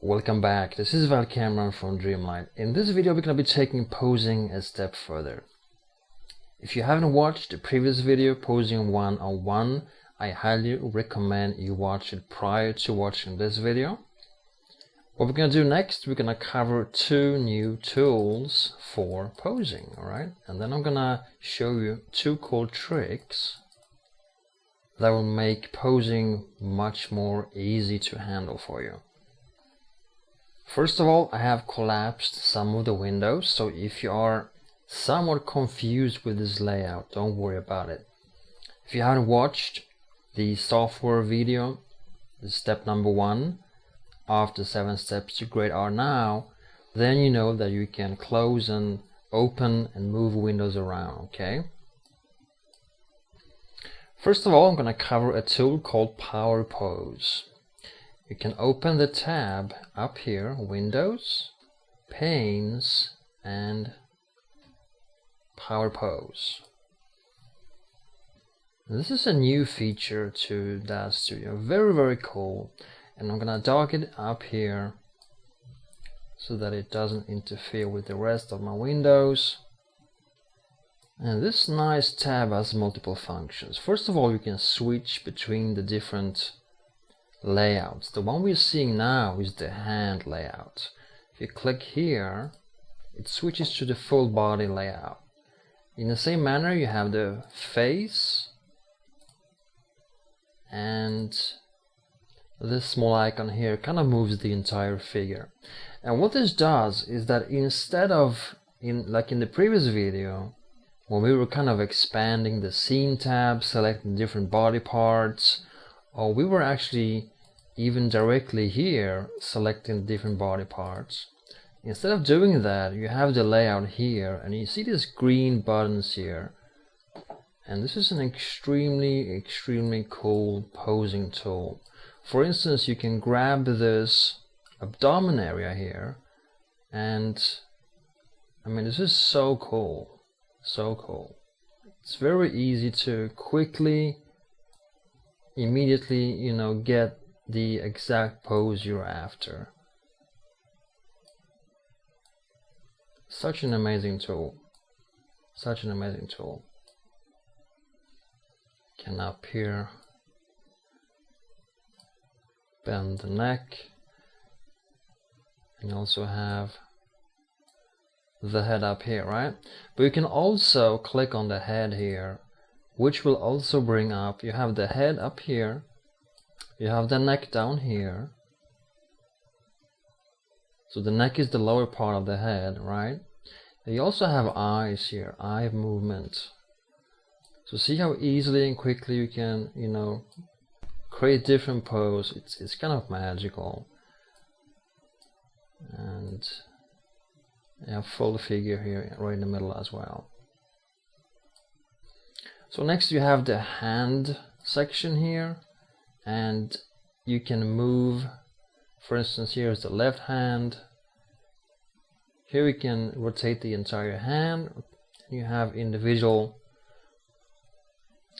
Welcome back, this is Val Cameron from Dreamlight. In this video we're going to be taking posing a step further. If you haven't watched the previous video, Posing 101, I highly recommend you watch it prior to watching this video. What we're going to do next, we're going to cover two new tools for posing, alright? And then I'm going to show you two cool tricks that will make posing much more easy to handle for you. First of all, I have collapsed some of the windows, so if you are somewhat confused with this layout, don't worry about it. If you haven't watched the software video, this is step number 1 of the 7 steps to great art now, then you know that you can close and open and move windows around, okay? First of all, I'm going to cover a tool called Power Pose. You can open the tab up here, Windows, Panes, and Power Pose. This is a new feature to DAZ Studio, very cool, and I'm gonna dock it up here so that it doesn't interfere with the rest of my windows. And this nice tab has multiple functions. First of all, you can switch between the different layouts. The one we're seeing now is the hand layout. If you click here, it switches to the full body layout. In the same manner, you have the face, and this small icon here kind of moves the entire figure. And what this does is that instead of like in the previous video, when we were kind of expanding the scene tab, selecting different body parts, or we were actually even directly here selecting different body parts. Instead of doing that, you have the layout here, and you see these green buttons here, and this is an extremely cool posing tool. For instance, you can grab this abdomen area here, and I mean, this is so cool, It's very easy to quickly, immediately, you know, get the exact pose you're after. Such an amazing tool. Can up here bend the neck, and you also have the head up here, right? But you can also click on the head here, which will also bring up, you have the head up here, you have the neck down here. So the neck is the lower part of the head, right? And you also have eyes here, eye movement. So see how easily and quickly you can, you know, create different poses. It's kind of magical. And you have full figure here right in the middle as well. So next you have the hand section here, and you can move. For instance, here is the left hand. Here we can rotate the entire hand. You have individual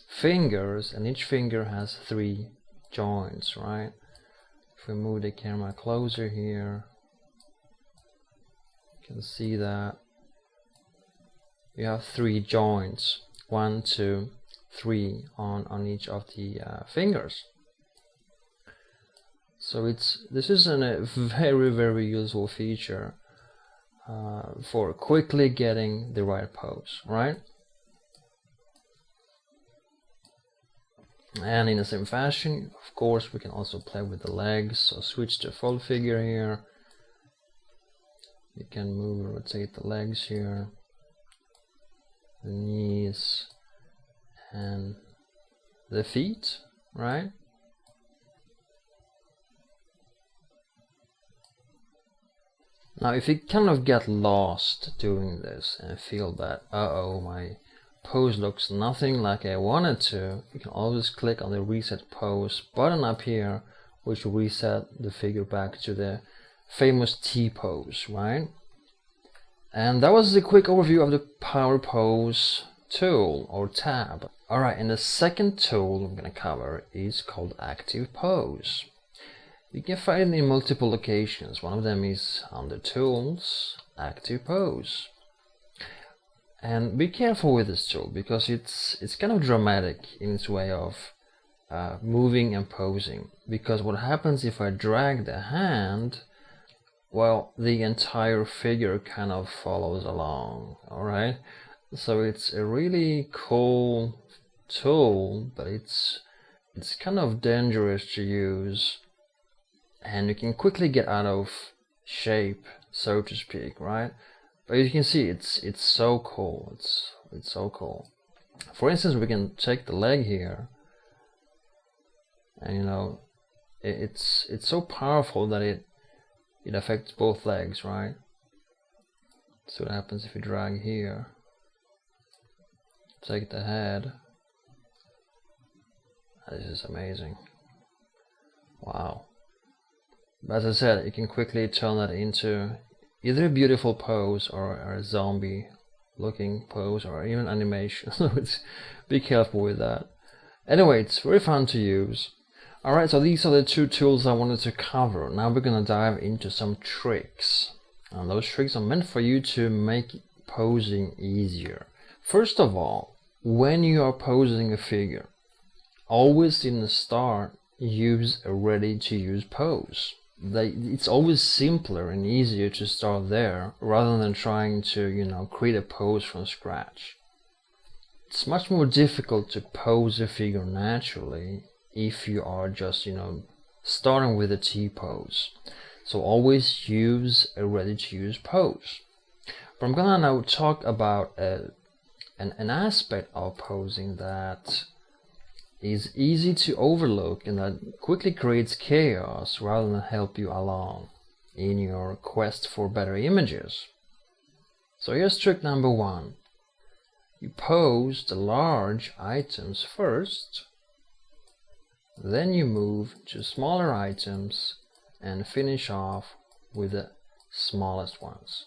fingers, and each finger has 3 joints, right? If we move the camera closer here, you can see that you have 3 joints, 1, 2, 3 on each of the fingers. So this is a very useful feature for quickly getting the right pose, right? And in the same fashion, of course, we can also play with the legs. So switch to full figure here. You can move and rotate the legs here, the knees, and the feet, right? Now if you kind of get lost doing this and feel that, uh-oh, my pose looks nothing like I wanted to, you can always click on the reset pose button up here, which will reset the figure back to the famous T pose, right? And that was a quick overview of the Power Pose tool or tab. Alright, and the second tool I'm going to cover is called Active Pose. You can find it in multiple locations. One of them is under Tools, Active Pose. And be careful with this tool because it's kind of dramatic in its way of moving and posing. Because what happens if I drag the hand, well, the entire figure kind of follows along. Alright, so it's a really cool tool, but it's kind of dangerous to use, and you can quickly get out of shape, so to speak, right? But you can see it's so cool. It's so cool. For instance, we can take the leg here, and you know, it's so powerful that it affects both legs, right? So what happens if you drag here? Take the head. This is amazing. Wow. But as I said, you can quickly turn that into either a beautiful pose or a zombie looking pose or even animation. So be careful with that. Anyway, it's very fun to use. Alright, so these are the two tools I wanted to cover. Now we're gonna dive into some tricks. And those tricks are meant for you to make posing easier. First of all, when you are posing a figure, always in the start use a ready-to-use pose. It's always simpler and easier to start there rather than trying to, you know, create a pose from scratch. It's much more difficult to pose a figure naturally if you are just, you know, starting with a T-pose. So always use a ready-to-use pose. But I'm gonna now talk about an aspect of posing that is easy to overlook and that quickly creates chaos rather than help you along in your quest for better images. So here's trick number one. You pose the large items first, then you move to smaller items and finish off with the smallest ones.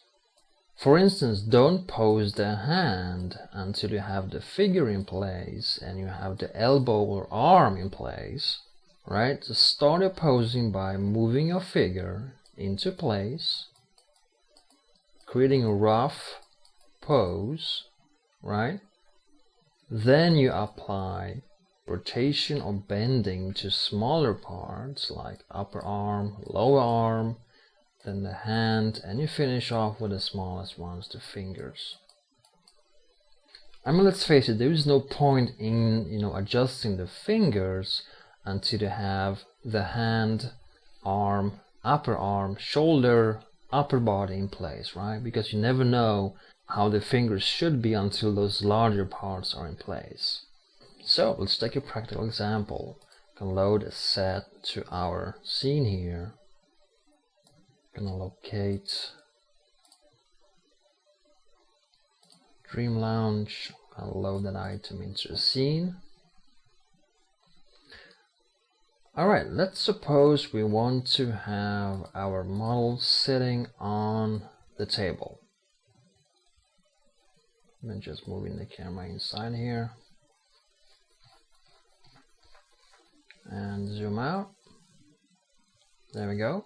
For instance, don't pose the hand until you have the figure in place and you have the elbow or arm in place, right? So start your posing by moving your figure into place, creating a rough pose, right? Then you apply rotation or bending to smaller parts like upper arm, lower arm, then the hand, and you finish off with the smallest ones, the fingers. I mean, let's face it, there is no point in, you know, adjusting the fingers until you have the hand, arm, upper arm, shoulder, upper body in place, right? Because you never know how the fingers should be until those larger parts are in place. So let's take a practical example. We can load a set to our scene here. Gonna locate Dream Lounge. I'll load that item into a scene. Alright, let's suppose we want to have our model sitting on the table. I'm just moving the camera inside here and zoom out. There we go.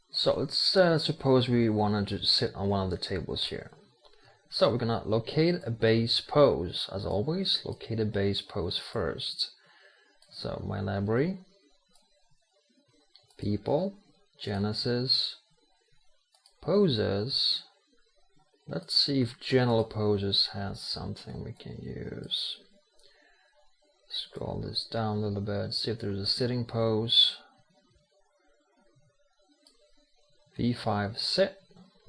So let's suppose we wanted to sit on one of the tables here. So we're gonna locate a base pose. As always, locate a base pose first. So my library, people, Genesis, poses. Let's see if general poses has something we can use. Scroll this down a little bit, see if there's a sitting pose. V5 sit.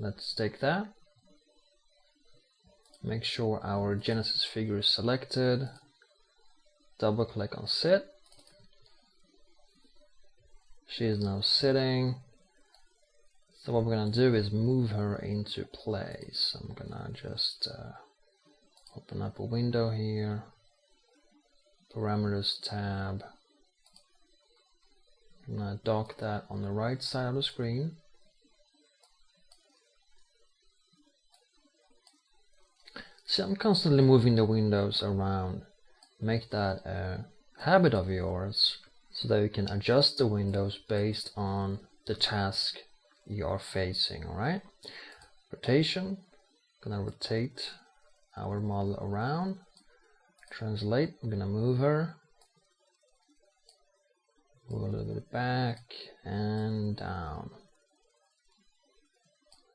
Let's take that. Make sure our Genesis figure is selected. Double click on sit. She is now sitting. So what we're gonna do is move her into place. I'm gonna just open up a window here. Parameters tab. I'm gonna dock that on the right side of the screen. See, I'm constantly moving the windows around. Make that a habit of yours so that you can adjust the windows based on the task you are facing. Alright, rotation, gonna rotate our model around. Translate, I'm gonna move her, move a little bit back and down,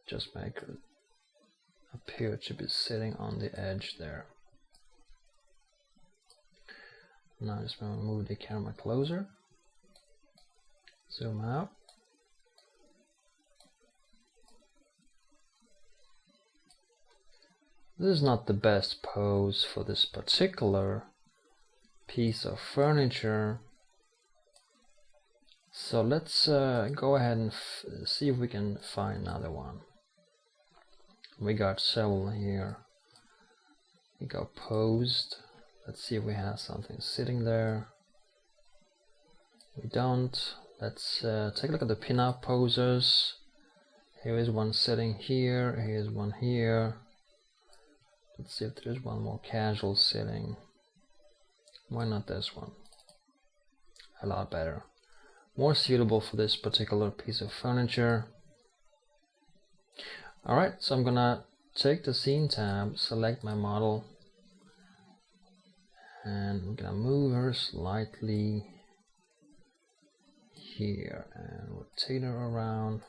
just make her appear to be sitting on the edge there. Now just gonna move the camera closer, zoom out. This is not the best pose for this particular piece of furniture, so let's go ahead and see if we can find another one. We got several here. We got posed. Let's see if we have something sitting there. We don't. Let's take a look at the pin-up posers. Here is one sitting here. Here's one here. Let's see if there's one more casual sitting. Why not this one? A lot better. More suitable for this particular piece of furniture. Alright, so I'm gonna take the scene tab, select my model, and I'm gonna move her slightly here and rotate her around.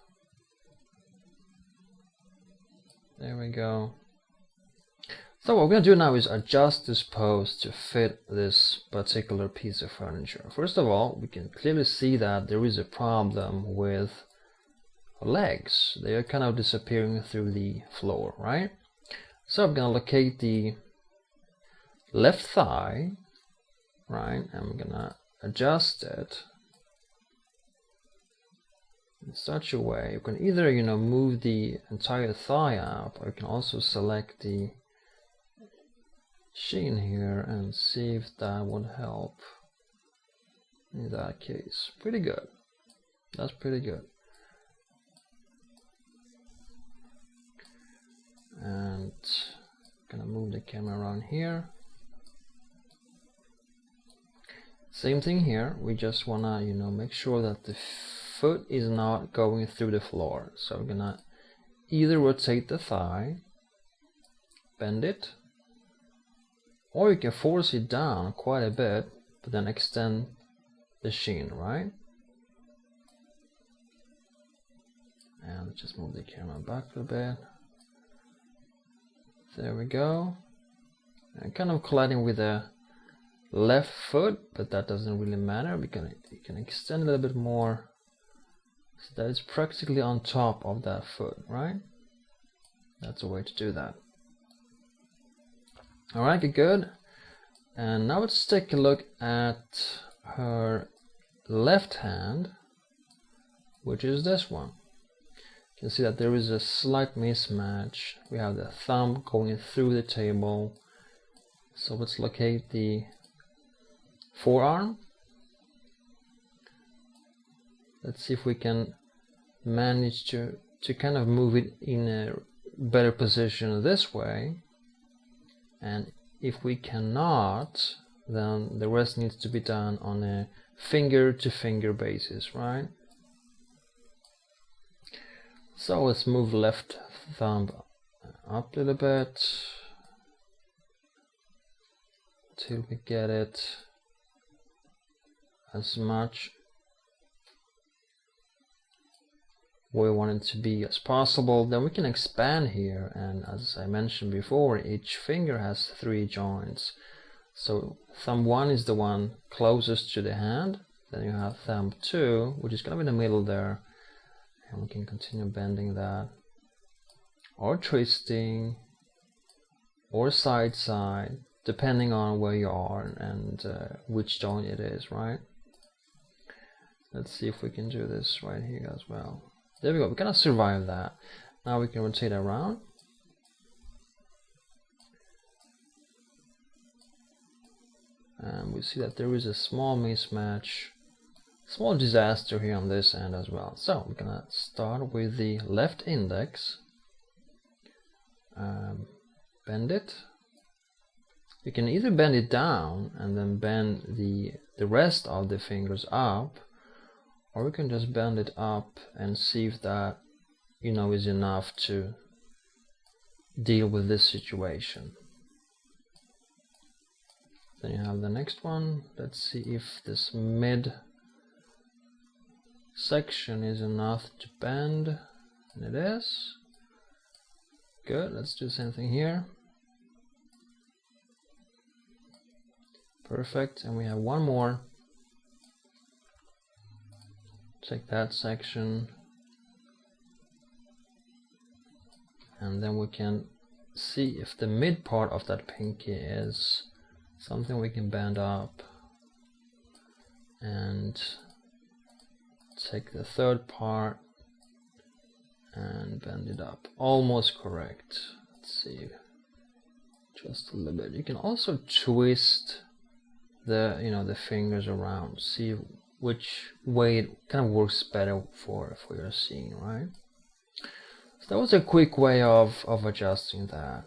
There we go. So what we're going to do now is adjust this pose to fit this particular piece of furniture. First of all, we can clearly see that there is a problem with legs. They are kind of disappearing through the floor, right? So I'm going to locate the left thigh, right? And I'm going to adjust it in such a way you can either, move the entire thigh up, or you can also select the sheen here and see if that would help. In that case, pretty good. That's pretty good. And gonna move the camera around here. Same thing here. We just wanna, make sure that the foot is not going through the floor. So we're gonna either rotate the thigh, bend it, or you can force it down quite a bit, but then extend the sheen, right? And just move the camera back a bit. There we go. And kind of colliding with the left foot, but that doesn't really matter. You can extend a little bit more so that it's practically on top of that foot, right? That's a way to do that. Alright, good. And now let's take a look at her left hand, which is this one. You can see that there is a slight mismatch. We have the thumb going through the table. So let's locate the forearm. Let's see if we can manage to kind of move it in a better position this way. And if we cannot, then the rest needs to be done on a finger-to-finger basis, right? So let's move left thumb up a little bit till we get it as much where we want it to be as possible. Then we can expand here, and as I mentioned before, each finger has 3 joints. So thumb 1 is the one closest to the hand, then you have thumb 2, which is kind of in the middle there, and we can continue bending that, or twisting, or side depending on where you are and which joint it is, right? Let's see if we can do this right here as well. There we go, we kind of survived that. Now we can rotate around. And we see that there is a small mismatch, small disaster here on this end as well. So we're gonna start with the left index, bend it, You can either bend it down and then bend the rest of the fingers up, or we can just bend it up and see if that, you know, is enough to deal with this situation. Then you have the next one. Let's see if this mid section is enough to bend, and it is. Good. Let's do the same thing here. Perfect. And we have one more. Check that section, and then we can see if the mid part of that pinky is something we can bend up, and take the third part and bend it up. Almost correct. Let's see, just a little bit. You can also twist the, you know, the fingers around, see which way it kind of works better for your scene, right? So that was a quick way of adjusting that.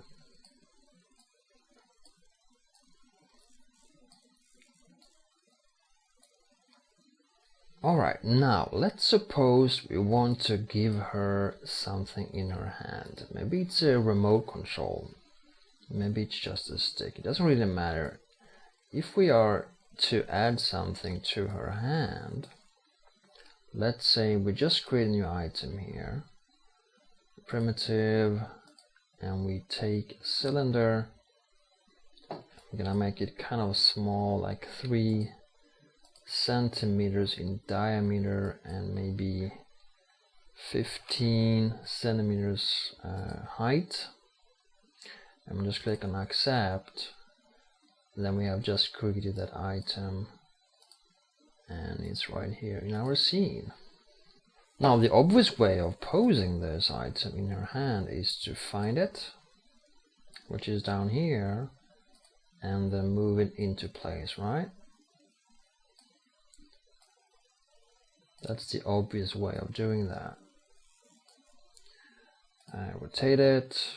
Alright, now let's suppose we want to give her something in her hand. Maybe it's a remote control, maybe it's just a stick, it doesn't really matter. If we are to add something to her hand, let's say we just create a new item here, primitive, and we take cylinder. We're gonna make it kind of small, like 3 centimeters in diameter and maybe 15 centimeters height. And just click on accept. Then we have just created that item, and it's right here in our scene. Now the obvious way of posing this item in her hand is to find it, which is down here, and then move it into place, right? That's the obvious way of doing that. Rotate it,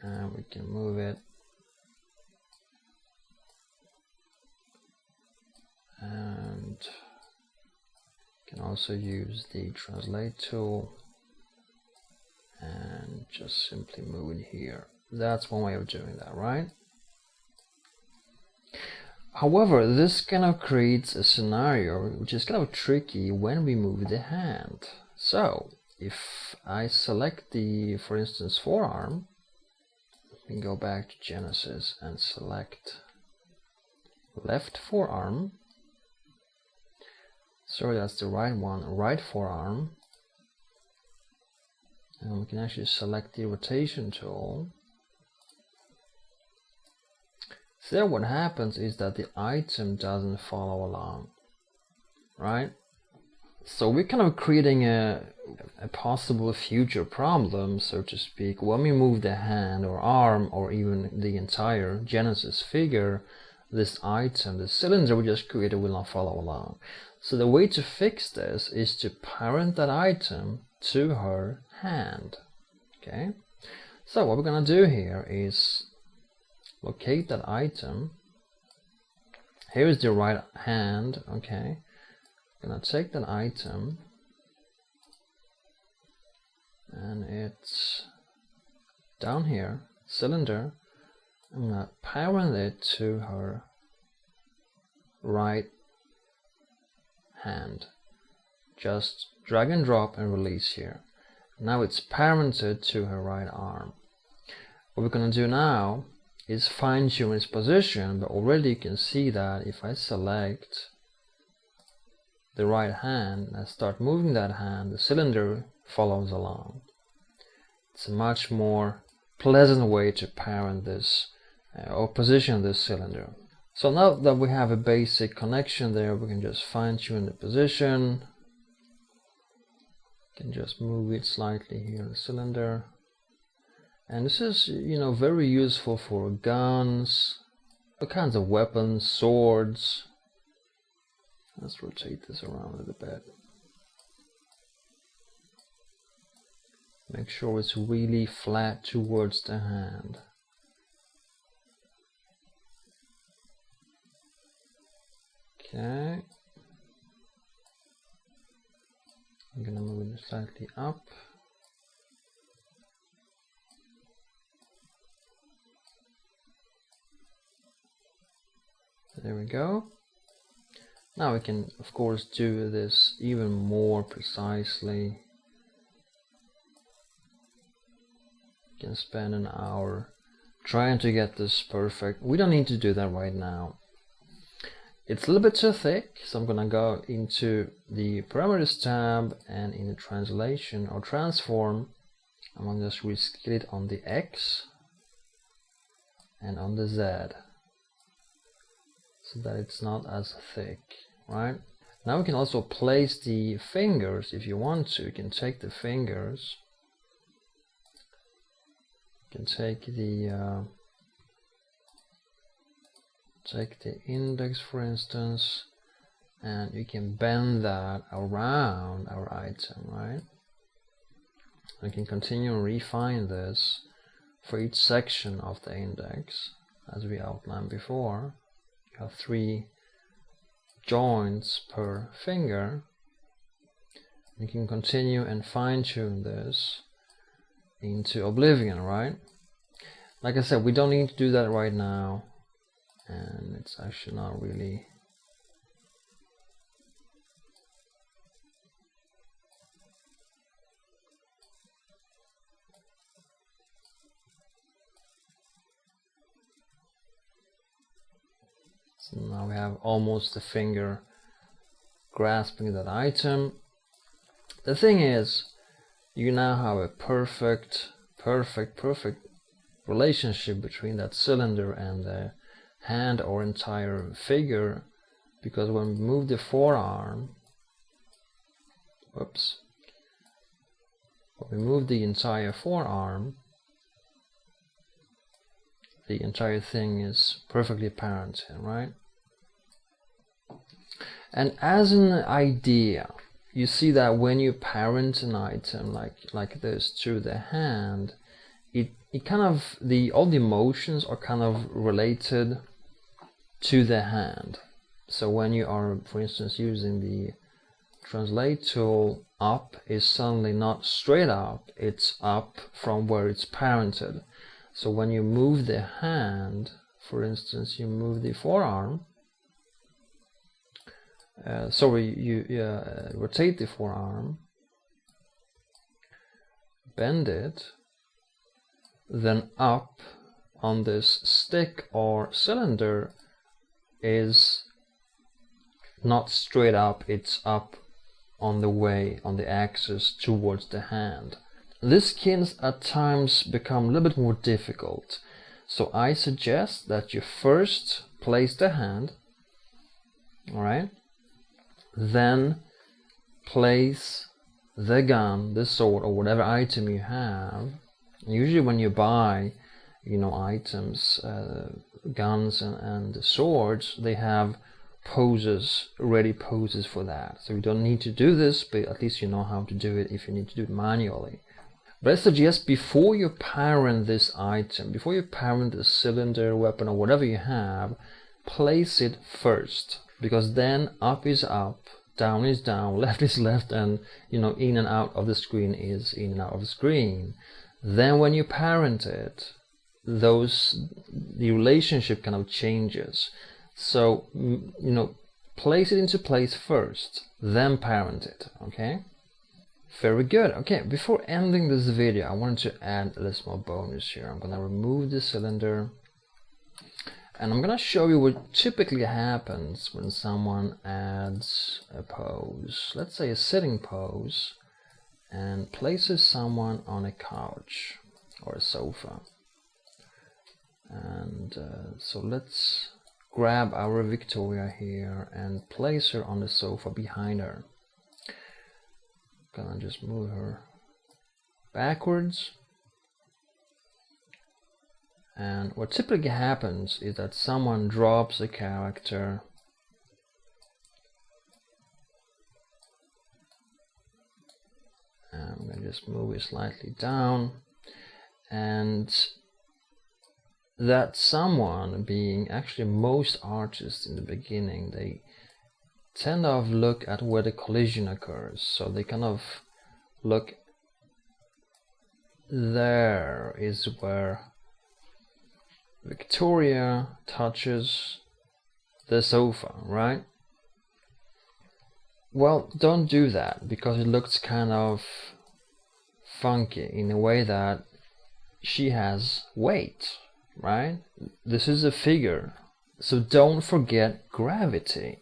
and we can move it, and can also use the translate tool and just simply move it here. That's one way of doing that, right? However, this kind of creates a scenario which is kind of tricky when we move the hand. So if I select the, for instance, forearm, we can go back to Genesis and select left forearm. Sorry, that's the right one, right forearm. And we can actually select the rotation tool. So there what happens is that the item doesn't follow along, right? So we're kind of creating a possible future problem, so to speak. When we move the hand or arm or even the entire Genesis figure, this item, the cylinder we just created, will not follow along. So the way to fix this is to parent that item to her hand. Okay, so what we're gonna do here is locate that item. Here is the right hand. Okay, I'm gonna take that item, and it's down here, cylinder. I'm gonna parent it to her right hand. Just drag and drop and release here. Now it's parented to her right arm. What we're gonna do now is fine tune its position, but already you can see that if I select the right hand and I start moving that hand, the cylinder follows along. It's a much more pleasant way to parent this or position this cylinder. So now that we have a basic connection there, we can just fine tune the position. Can just move it slightly here, the cylinder. And this is, you know, very useful for guns, all kinds of weapons, swords. Let's rotate this around a little bit. Make sure it's really flat towards the hand. Okay. I'm gonna move it slightly up. There we go. Now we can of course do this even more precisely. You can spend an hour trying to get this perfect. We don't need to do that right now. It's a little bit too thick, so I'm gonna go into the parameters tab, and in the translation or transform, I'm gonna just rescale it on the X and on the Z, so that it's not as thick, right? Now we can also place the fingers if you want to. You can take the fingers, you can take the index, for instance, and you can bend that around our item, right? We can continue and refine this for each section of the index, as we outlined before. You have 3 joints per finger. You can continue and fine-tune this into oblivion, right? Like I said, we don't need to do that right now, and it's actually not really so now we have almost the finger grasping that item. The thing is, you now have a perfect relationship between that cylinder and the hand or entire figure, because when we move the forearm, when we move the entire forearm, the entire thing is perfectly apparent, right? And as an idea, you see that when you parent an item like this to the hand, it kind of, all the motions are kind of related to the hand. So when you are, for instance, using the translate tool, up is suddenly not straight up, it's up from where it's parented. So when you move the hand, for instance, you move the forearm, you rotate the forearm, bend it, then up on this stick or cylinder is not straight up, it's up on the axis towards the hand. This can at times become a little bit more difficult, so I suggest that you first place the hand, alright, then place the gun, the sword, or whatever item you have. Usually when you buy, items, guns and swords, they have ready poses for that. So you don't need to do this, but at least you know how to do it if you need to do it manually. But I suggest before you parent this item, before you parent the cylinder, weapon, or whatever you have, place it first, because then up is up, down is down, left is left, and in and out of the screen is in and out of the screen. Then when you parent it, the relationship kind of changes. So place it into place first, then parent it. Okay, very good. Okay, before ending this video, I wanted to add a little small bonus here. I'm gonna remove the cylinder, and I'm gonna show you what typically happens when someone adds a pose, let's say a sitting pose, and places someone on a couch or a sofa. And so let's grab our Victoria here and place her on the sofa behind her. Gonna just move her backwards. And what typically happens is that someone drops a character, and I'm gonna just move it slightly down, and that someone being, actually most artists in the beginning, tend to look at where the collision occurs. So they kind of look, there is where Victoria touches the sofa, right? Well, don't do that, because it looks kind of funky in a way that she has weight, right? This is a figure, so don't forget gravity.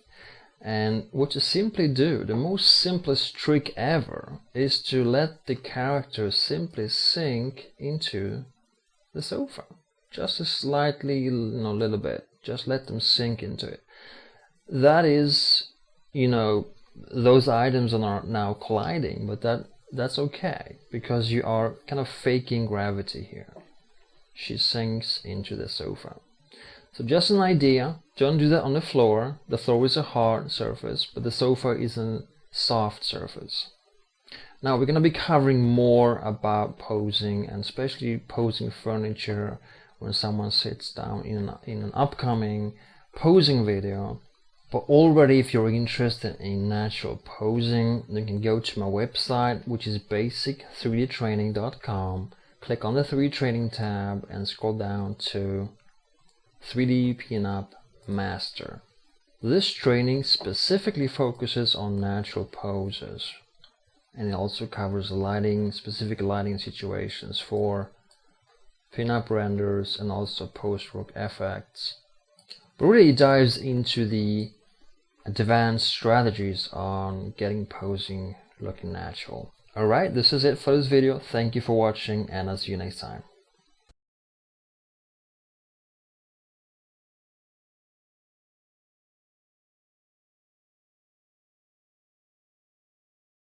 And what you simply do, the most simplest trick ever, is to let the character simply sink into the sofa, just a slightly, little bit. Just let them sink into it. That is, those items are now colliding, but that's okay, because you are kind of faking gravity here. She sinks into the sofa. So just an idea, don't do that on the floor. The floor is a hard surface, but the sofa is a soft surface. Now we're going to be covering more about posing, and especially posing furniture when someone sits down in an upcoming posing video. But already, if you're interested in natural posing, you can go to my website, which is basic3dtraining.com. Click on the 3D Training tab and scroll down to 3D Pinup Master. This training specifically focuses on natural poses, and it also covers specific lighting situations for pinup renders and also post-work effects. But really dives into the advanced strategies on getting posing looking natural. Alright, this is it for this video. Thank you for watching, and I'll see you next time.